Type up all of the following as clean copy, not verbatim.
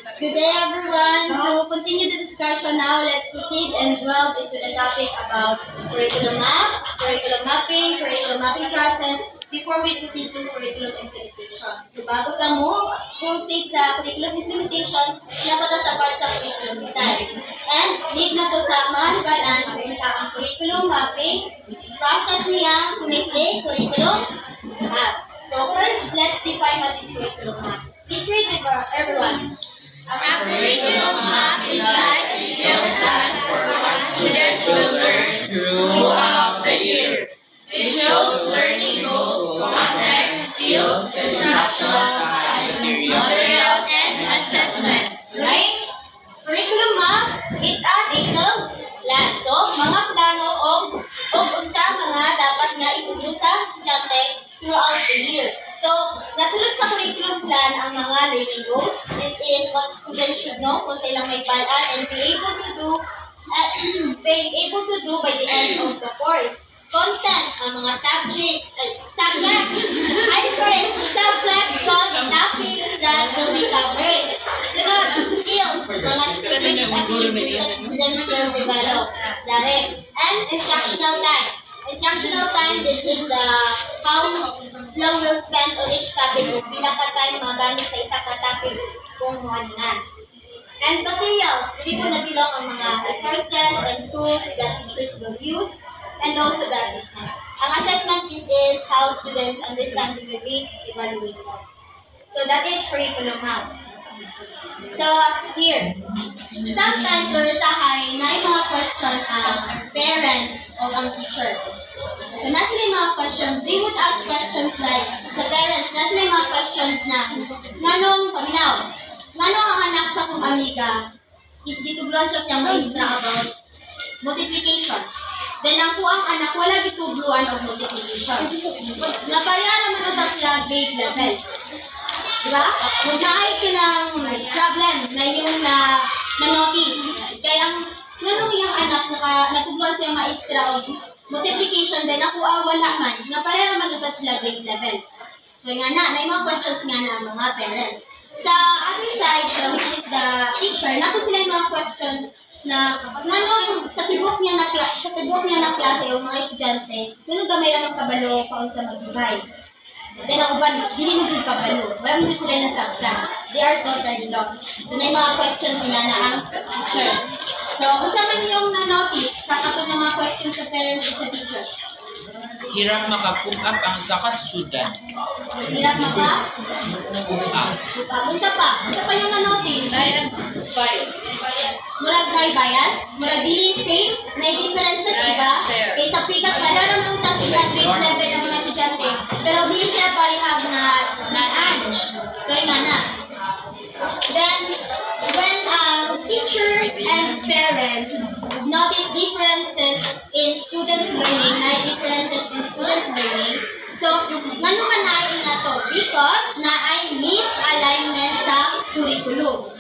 Good day, everyone. To continue the discussion now, let's proceed and delve into the topic about curriculum map, curriculum mapping process, before we proceed to curriculum implementation. So, bago ka mo proceed sa curriculum implementation, napunta sa part sa curriculum design. And, need na to sa mahangalan kung sa ang curriculum mapping, process niya to make a curriculum map. So, first, let's define what is curriculum map. Please read it for everyone. A curriculum map is like a detailed plan for what students will learn throughout the year. It shows learning goals, context, skills, instructional time, materials, and assessment. Right? Curriculum map, it's a detailed plan. So, mga plano o unsa mga dapat nga itudlo sa estudyante throughout the year. So, nasulod sa curriculum plan ang mga learning goals. This is what students should know kung sila may balaan and be able to do by the end of the course. Content, ang mga subjects, topics that will be covered. Sunod, skills, mga specific activities that students will develop. And instructional time. Instructional time, this is the how long we'll spend on each topic kung pila ka time magamit sa isa ka topic kung muhanan. And materials, dili ko nabilong ang mga resources and tools that teachers will use, and also the assessment. Ang assessment, this is how students' understanding will be evaluated. So that is curriculum map. So here, sometimes or sa high, na yung mga question ang parents o ang teacher. So na sila yung mga questions, they would ask questions like, sa parents, na sila yung mga questions na, nganong, paminaw, nganong ang anak sa kong amiga is gitubluan siya siyang maestra about multiplication. Then ang kuang anak, wala gitubluan of multiplication. Napalya naman ito sila grade level. Diba? Naay ka ng problem na yung na-notice. Kaya ang nanong iyang anak natubluan siya maestra of multiplication, then nakuha wala man. Napalya naman ito sila grade level. So nga na yung mga questions nga na mga parents. Sa other side, which is the teacher, naku sila yung mga questions na nanong sa tibok niya na klase yung mga estudyante, nanong gamay lang ng kabalo paong sa mag-divide. Then ang uban, hindi mo dyan kabalo. Wala mo dyan sila nasaktan. They are totally lost. So na yung mga questions nila na ang teacher. So kung saan man yung na-notice sa katong ng mga questions sa parents at sa teacher? Hirap maka-cook up ang isa ka student. Hirap Cook up. Isa pa yung na-notice? Bias. Murag na bias, murag dili same, na differences, di ba? Kaya sa pikas, para naman tas sila grade level ng mga estudyante, pero dili sila parihag na naan. So, yun na. Then, when teacher and parents notice differences in student learning, so, ngano man naay nga to? Because naay misalignment sa curriculum.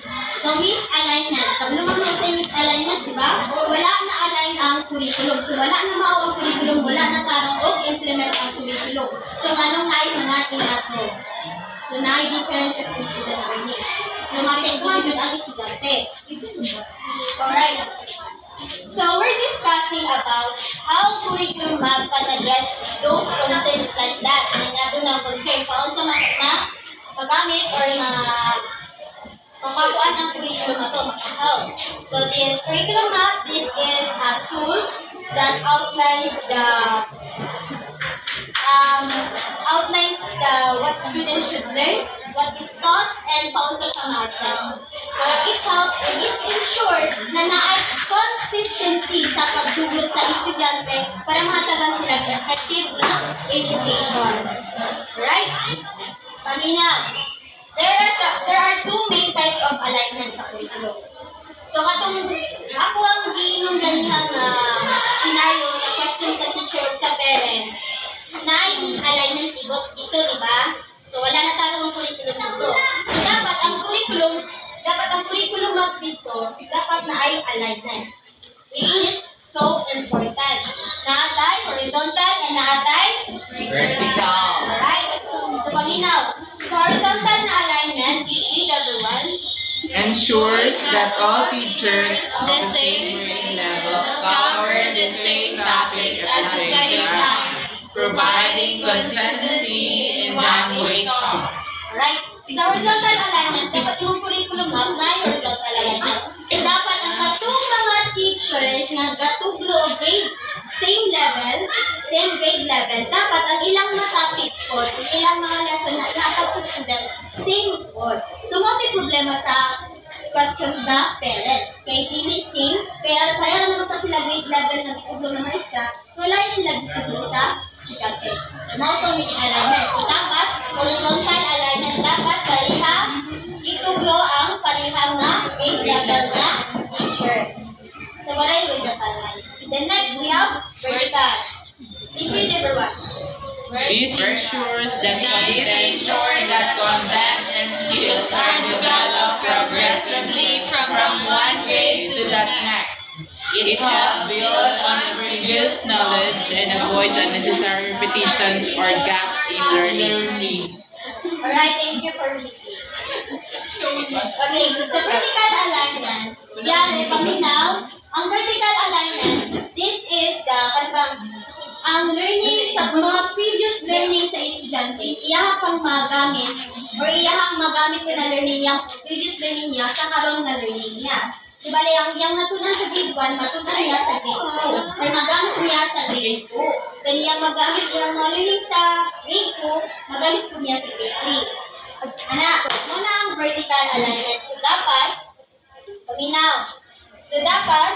So, misalignment. Kabalo man mo sa misalignment, di ba? Wala na align ang curriculum. So, wala na mao ang curriculum, wala na tarong implement ang curriculum. So, nganong naay mga ato? So, naay differences in student learning. So, mapektuhan dyan ang estudyante. Alright. So, we're discussing about how curriculum map can address those concerns like that. Nga doon ang concern. Paano sa magamit or makakuan ang curriculum na ito, makahelp. So, this curriculum map, this is a tool that outlines what students should learn, what is taught, and paano siya ma-assess. So, it helps and it ensures na naay consistency sa pagtulong sa estudyante para mahatagan sila ng effective na education. Right? Paminaw. There are two main types of alignment sa curriculum. So, katong ako ang giinom ganihang scenario sa question sa teacher o sa parents, na misalignment ibot dito, di ba? So, wala na tarong ang curriculum nito. So, dapat ang curriculum map dito, dapat na ay alignment. Which is so important. Naatay, horizontal, and naatay Vertical. right? So paminaw. So, horizontal na alignment, please read everyone. ensures that all teachers The same grade level cover the same topics at the same time, providing consistency in what we taught. Alright? Sa horizontal alignment, dapat yung curriculum map na yung horizontal alignment. So, dapat ang katong mga teachers nga gatuglo o grade, same grade level, dapat ang ilang mga topic po, ang ilang mga lesson na ihatag sa student, same po. So, mo problema sa question sa parents. Kay dili same, kaya naman pa sila grade level na gituglo na maestra, wala sila gituglo sa estudyante. So, mo to misalignment. So, dapat horizontal alignment, dapat parihang ituglo ang parihang na grade level na teacher. So, wala yung horizontal alignment. Then next, we have vertical. Please read everyone. This ensures that This ensures that content and skills are developed progressively from one grade to the next. it helps build on previous knowledge and avoid unnecessary repetitions or gaps in learning. Alright, thank you for reading. Okay, so vertical alignment, yan, paminaw. Ang vertical alignment, this is the, ang learning sa mga previous learning sa estudyante, iyahang pang magamit or iyahang magamit ko na learning yung previous learning niya sa karon na learning niya. So, bali, yung natunan sa grade 1, matunan niya sa grade 2, or magamit niya sa grade 2. Then, yung magamit yung mga learning sa grade 2, magamit ko niya sa grade 3. Anak, muna ang vertical alignment. So, dapat, paminaw. So, dapat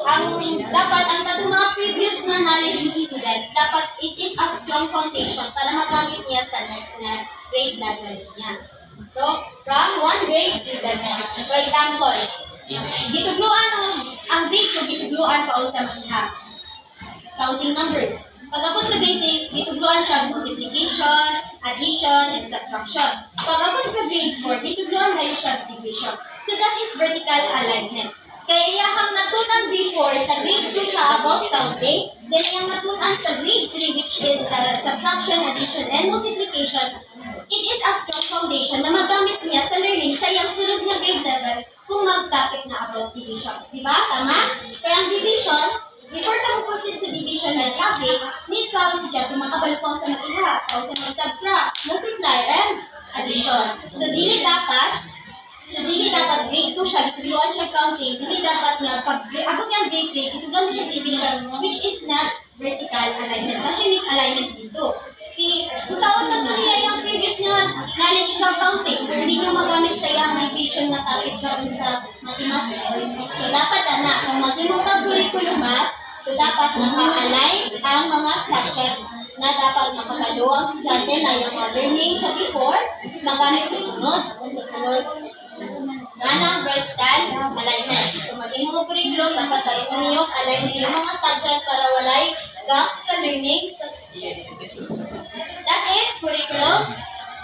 ang katong mga previous na knowledge ni student, dapat it is a strong foundation para magamit niya sa next na grade levels niya. So, from one grade to the next. For example, gitugluan ang grade 2, gitugluan pa sa maghihap. Counting numbers. Pag-abot sa grade 3, gitugluan siya multiplication, addition, and subtraction. Pag-abot sa grade 4, gitugluan ngayon siya division. So, that is vertical alignment. Kaya iyahang natunan before sa grade 2 siya about counting, then iyang natunan sa grade 3 which is the subtraction, addition, and multiplication, it is a strong foundation na magamit niya sa learning sa iyang sunod na grade level kung mag-topic na about division. Diba? Tama? Kaya ang division, before ka proceed sa division na topic, need pa si Jackie makabalo pa sa mag-iha, o sa mag-subtract, multiply, and addition. So, dili dapat grade 2 siya, gituluan siya counting, dili dapat na abot yung grade 3, gituluan siya division, which is not vertical alignment. Kasi misalignment dito. Kung saan man ito niya yung previous na knowledge sa counting, hindi nyo magamit sa iyang division na topic karon sa mathematics. So, dapat kung mag-imo ka curriculum map, so dapat naka-align ang mga subjects na dapat makabalo ang estudyante na yung mga learning sa before, magamit sa sunod, at sa sunod, at sa sunod. Yan ang vertical alignment. So, mag-imo mo curriculum, dapat tarutan niyo align sa iyong mga subject para walay gap sa learning sa school. That is curriculum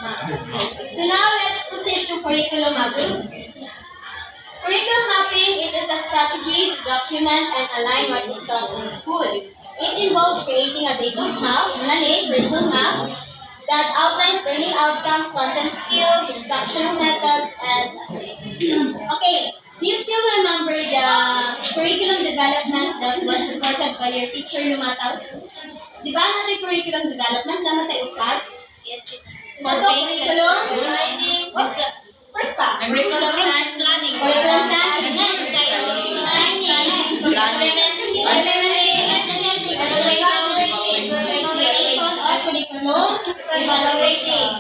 mapping. So now let's proceed to curriculum mapping. Curriculum mapping, it is a strategy to document and align what is taught in school. It involves creating a data map, curriculum map, that outlines learning outcomes, content skills, instructional methods, and assessment. Okay, do you still remember the curriculum development that was reported by your teacher, Lumataw? Di ba natin curriculum development? Naman tayo upat? Yes. So, ito, curriculum designing. First pa. Curriculum planning. Curriculum planning. Next. Designing. Implementation or curriculum evaluating.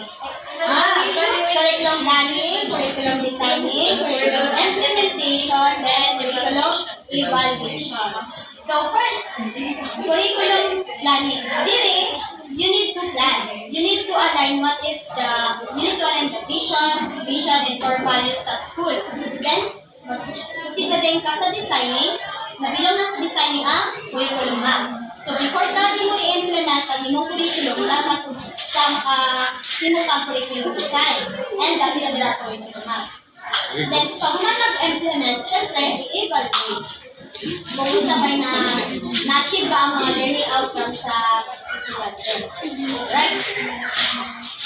Curriculum planning, curriculum designing, curriculum implementation, then curriculum evaluation. So first, curriculum planning. Dili, you need to plan. You need to align the vision, and core values sa school. Then, proceed na din ka sa designing. Nabilang na sa designing ang curriculum map. So before ka mo i-implement ang imong curriculum, dapat sa makasimot ang curriculum design. And that's the curriculum map. Then, pag man nag-implement, syempre, i-evaluate. Kung sabay na-achieve ba ang mga learning outcomes sa estudyante. Right?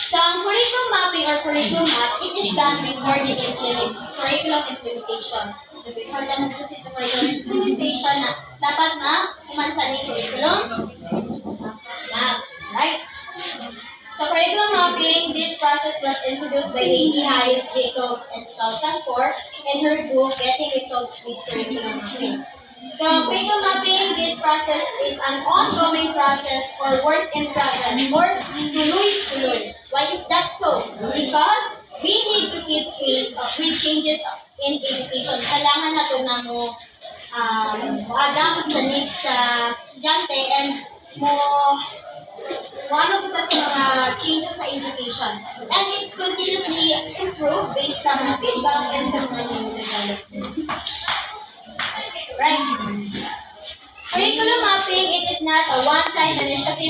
So, ang curriculum mapping or curriculum map, it is done before the curriculum implementation. So, before the mag-proceed sa curriculum implementation na dapat kumansa na yung curriculum map. Right? So, curriculum mapping, this process was introduced by Lady Harris Jacobs in 2004 in her book, Getting Results with Curriculum Mapping. So, curriculum mapping, this process is an ongoing process or work in progress or tuloy-tuloy. Why is that so? Because we need to keep pace with changes in education. Kailangan na ito na mo adapt sa needs sa estudyante and ano po sa mga changes sa education. And it continuously improve based sa mga feedback and sa mga new developments. Right? Curriculum mapping, it is not a one-time initiative.